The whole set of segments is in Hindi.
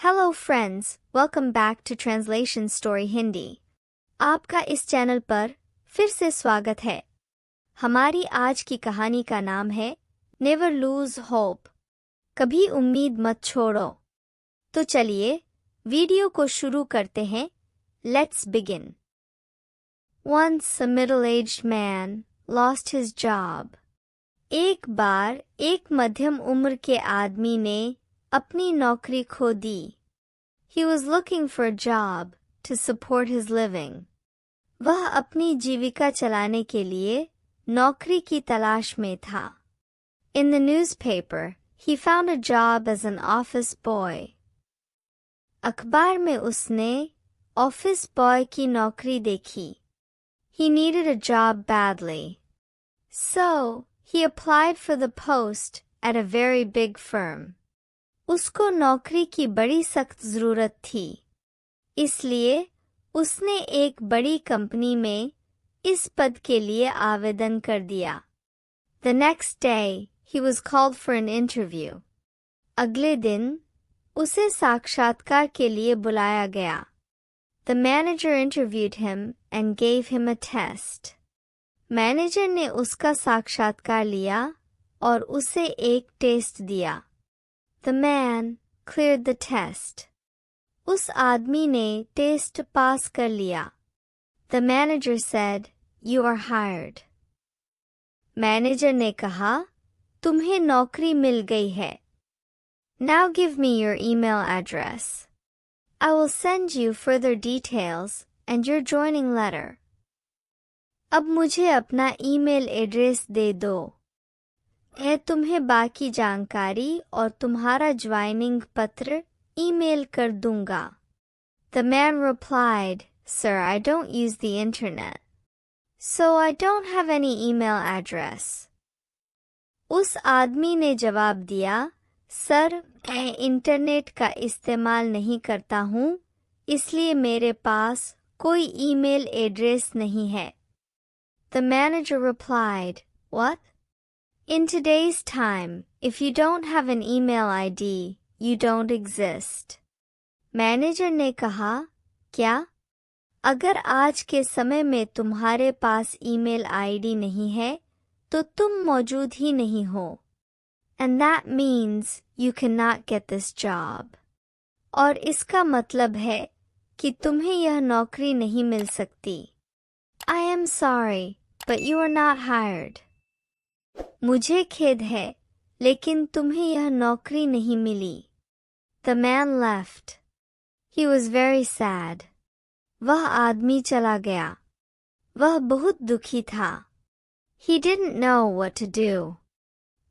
Hello friends, welcome back to Translation Story Hindi। आपका इस चैनल पर फिर से स्वागत है। हमारी आज की कहानी का नाम है Never Lose Hope। कभी उम्मीद मत छोड़ो। तो चलिए वीडियो को शुरू करते हैं। Let's begin। Once a middle-aged man lost his job। एक बार एक मध्यम उम्र के आदमी ने अपनी नौकरी खो दी। He was looking for a job to support his living। वह अपनी जीविका चलाने के लिए नौकरी की तलाश में था। In the newspaper, he found a job as an office boy। अखबार में उसने ऑफिस बॉय की नौकरी देखी। He needed a job badly। So, he applied for the post at a very big firm। उसको नौकरी की बड़ी सख्त ज़रूरत थी, इसलिए उसने एक बड़ी कंपनी में इस पद के लिए आवेदन कर दिया। The next day, he was called for an interview। अगले दिन उसे साक्षात्कार के लिए बुलाया गया। The manager interviewed him and gave him a test। Manager ने उसका साक्षात्कार लिया और उसे एक टेस्ट दिया। The man cleared the test। उस आदमी ने टेस्ट पास कर लिया। The manager said, "You are hired।" Manager ने कहा, तुम्हें नौकरी मिल गई है। Now give me your email address। I will send you further details and your joining letter। अब मुझे अपना ईमेल एड्रेस दे दो। मैं तुम्हें बाकी जानकारी और तुम्हारा ज्वाइनिंग पत्र ईमेल कर दूंगा। The man replied, "Sir, I don't use the internet, so I don't have any email address।" उस आदमी ने जवाब दिया, सर, मैं इंटरनेट का इस्तेमाल नहीं करता हूँ, इसलिए मेरे पास कोई ईमेल एड्रेस नहीं है। The manager replied, "What? In today's time, if you don't have an email ID, you don't exist." Manager ने कहा, क्या? अगर आज के समय में तुम्हारे पास ईमेल आईडी नहीं है, तो तुम मौजूद ही नहीं हो। And that means you cannot get this job। और इसका मतलब है कि तुम्हें यह नौकरी नहीं मिल सकती। I am sorry, but you are not hired। मुझे खेद है, लेकिन तुम्हें यह नौकरी नहीं मिली। The man left। He was very sad। वह आदमी चला गया। वह बहुत दुखी था। He didn't know what to do।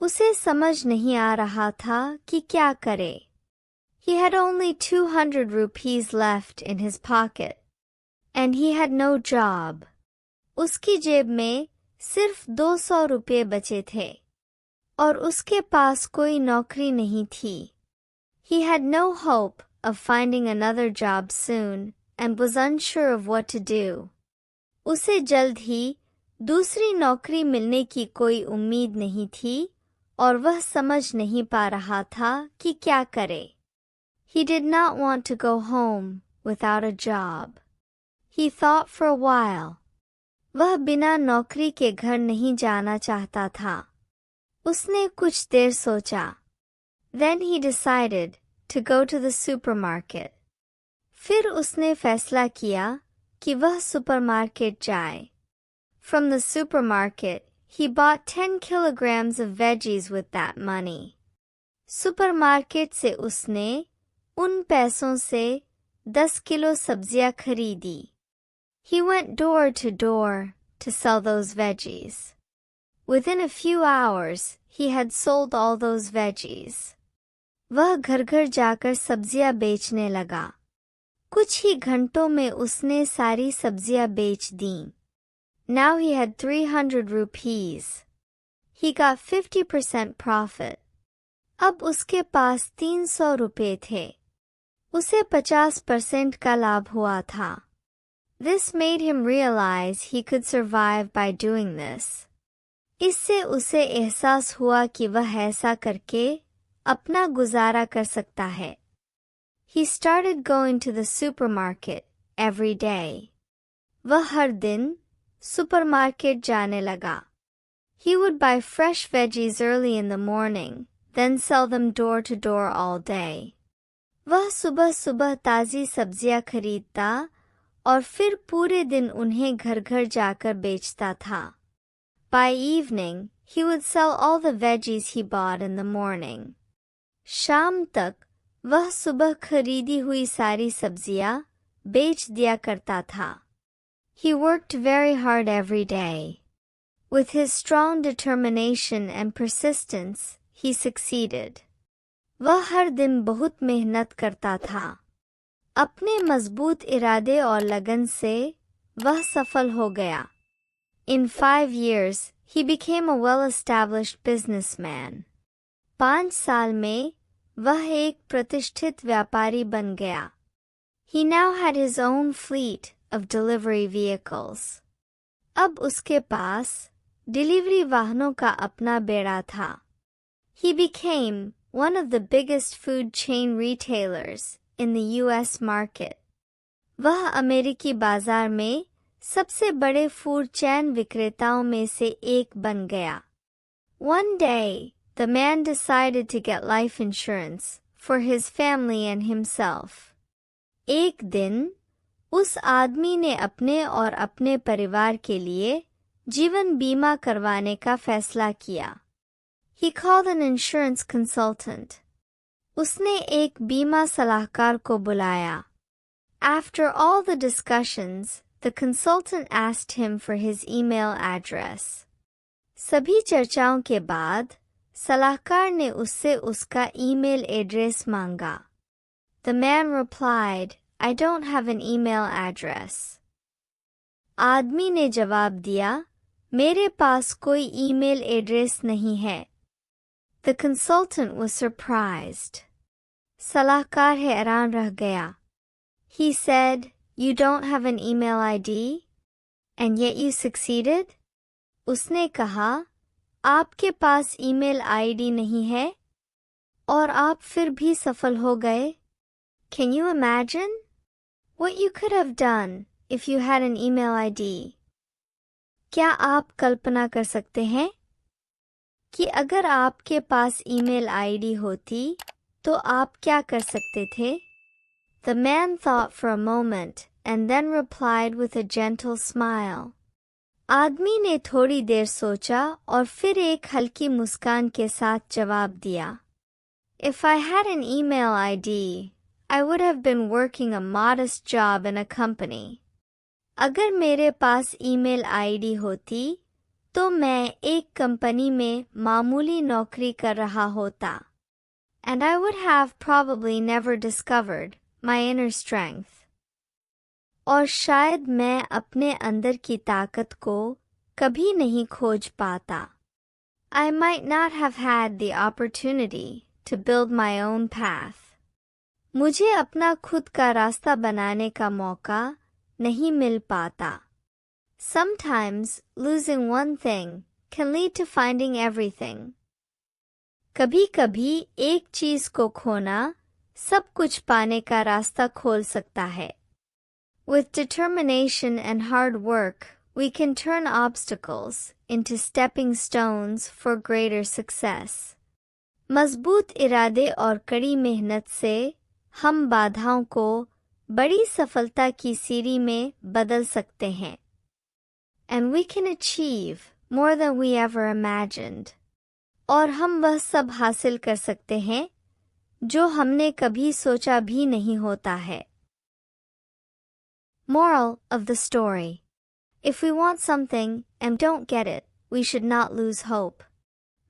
उसे समझ नहीं आ रहा था कि क्या करे। He had only 200 rupees left in his pocket, and he had no job। उसकी जेब में सिर्फ 200 रुपये बचे थे और उसके पास कोई नौकरी नहीं थी। He had no hope of finding another job soon and was unsure of what to do। उसे जल्द ही दूसरी नौकरी मिलने की कोई उम्मीद नहीं थी और वह समझ नहीं पा रहा था कि क्या करे। He did not want to go home without a job। He thought for a while। वह बिना नौकरी के घर नहीं जाना चाहता था। उसने कुछ देर सोचा। Then he decided to go to the supermarket। फिर उसने फैसला किया कि वह सुपरमार्केट जाए। From the supermarket, he bought 10 kilograms of veggies with that money। Supermarket से उसने उन पैसों से 10 किलो सब्जियां खरीदी। He went door to door to sell those veggies। Within a few hours, he had sold all those veggies। वह घर घर जाकर सब्जियां बेचने लगा। कुछ ही घंटों में उसने सारी सब्जियां बेच दीं। Now he had 300 rupees। He got 50% profit। अब उसके पास 300 रुपये थे। उसे 50% का लाभ हुआ था। This made him realize he could survive by doing this। इससे उसे एहसास हुआ कि वह ऐसा करके अपना गुजारा कर सकता है। He started going to the supermarket every day. वह हर दिन सुपरमार्केट जाने लगा. He would buy fresh veggies early in the morning, then sell them door to door all day. वह सुबह सुबह ताज़ी सब्जियां खरीदता और फिर पूरे दिन उन्हें घर घर जाकर बेचता था. By evening, he would sell all the veggies he bought in the morning. शाम तक वह सुबह खरीदी हुई सारी सब्जियां बेच दिया करता था. He worked very hard every day. With his strong determination and persistence, he succeeded. वह हर दिन बहुत मेहनत करता था. अपने मजबूत इरादे और लगन से वह सफल हो गया. In 5 years, he became a well-established businessman. 5 साल में वह एक प्रतिष्ठित व्यापारी बन गया. He now had his own fleet of delivery vehicles. अब उसके पास डिलीवरी वाहनों का अपना बेड़ा था. He became one of the biggest food chain retailers in the US market. वह अमेरिकी बाजार में सबसे बड़े फूड चेन विक्रेताओं में से एक बन गया. One day, the man decided to get life insurance for his family and himself. एक दिन उस आदमी ने अपने और अपने परिवार के लिए जीवन बीमा करवाने का फैसला किया. He called an insurance consultant. उसने एक बीमा सलाहकार को बुलाया. After all the discussions, the consultant asked him for his email address. सभी चर्चाओं के बाद सलाहकार ने उससे उसका ईमेल एड्रेस मांगा. The man replied, I don't have an email address. आदमी ने जवाब दिया, मेरे पास कोई ईमेल एड्रेस नहीं है. The consultant was surprised. सलाहकार हैरान रह गया. He said, You don't have an email ID? And yet you succeeded? उसने कहा, आपके पास ईमेल आईडी नहीं है और आप फिर भी सफल हो गए. Can you imagine what you could have done if you had an email ID? क्या आप कल्पना कर सकते हैं कि अगर आपके पास ईमेल आईडी होती तो आप क्या कर सकते थे? The man thought for a moment and then replied with a gentle smile. आदमी ने थोड़ी देर सोचा और फिर एक हल्की मुस्कान के साथ जवाब दिया. If I had an email ID, I would have been working a modest job in a company. अगर मेरे पास ईमेल आईडी होती तो मैं एक कंपनी में मामूली नौकरी कर रहा होता. And I would have probably never discovered my inner strength. और शायद मैं अपने अंदर की ताकत को कभी नहीं खोज पाता. I might not have had the opportunity to build my own path. मुझे अपना खुद का रास्ता बनाने का मौका नहीं मिल पाता. Sometimes losing one thing can lead to finding everything. कभी-कभी एक चीज को खोना सब कुछ पाने का रास्ता खोल सकता है. With determination and hard work, we can turn obstacles into stepping stones for greater success. मजबूत इरादे और कड़ी मेहनत से हम बाधाओं को बड़ी सफलता की सीढ़ी में बदल सकते हैं. And we can achieve more than we ever imagined. और हम वह सब हासिल कर सकते हैं जो हमने कभी सोचा भी नहीं होता है. Moral of the story. If we want something and don't get it, we should not lose hope.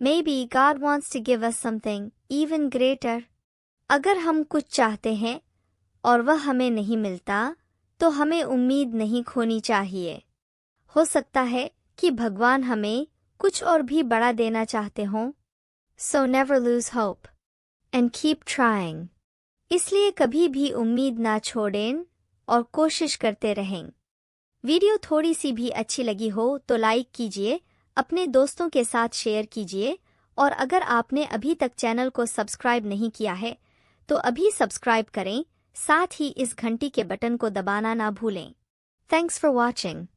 Maybe God wants to give us something even greater. अगर हम कुछ चाहते हैं और वह हमें नहीं मिलता तो हमें उम्मीद नहीं खोनी चाहिए. हो सकता है कि भगवान हमें कुछ और भी बड़ा देना चाहते हों. So never lose hope and keep trying. इसलिए कभी भी उम्मीद ना छोड़ें और कोशिश करते रहें. वीडियो थोड़ी सी भी अच्छी लगी हो तो लाइक कीजिए, अपने दोस्तों के साथ शेयर कीजिए और अगर आपने अभी तक चैनल को सब्सक्राइब नहीं किया है तो अभी सब्सक्राइब करें साथ ही इस घंटी के बटन को दबाना ना भूलें। Thanks for watching.